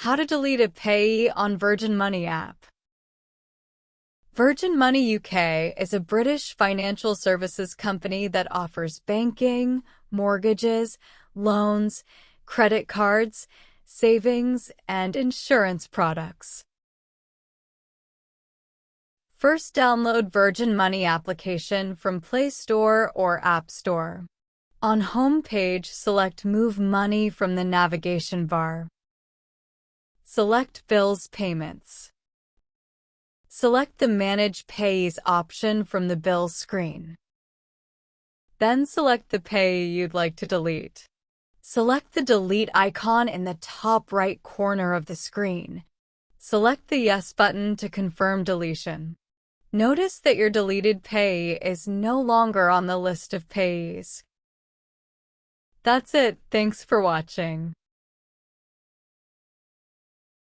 How to delete a payee on Virgin Money app. Virgin Money UK is a British financial services company that offers banking, mortgages, loans, credit cards, savings, and insurance products. First, download Virgin Money application from Play Store or App Store. On home page, select Move Money from the navigation bar. Select Bills Payments. Select the Manage Payees option from the bill screen. Then select the payee you'd like to delete. Select the Delete icon in the top right corner of the screen. Select the Yes button to confirm deletion. Notice that your deleted payee is no longer on the list of payees. That's it. Thanks for watching.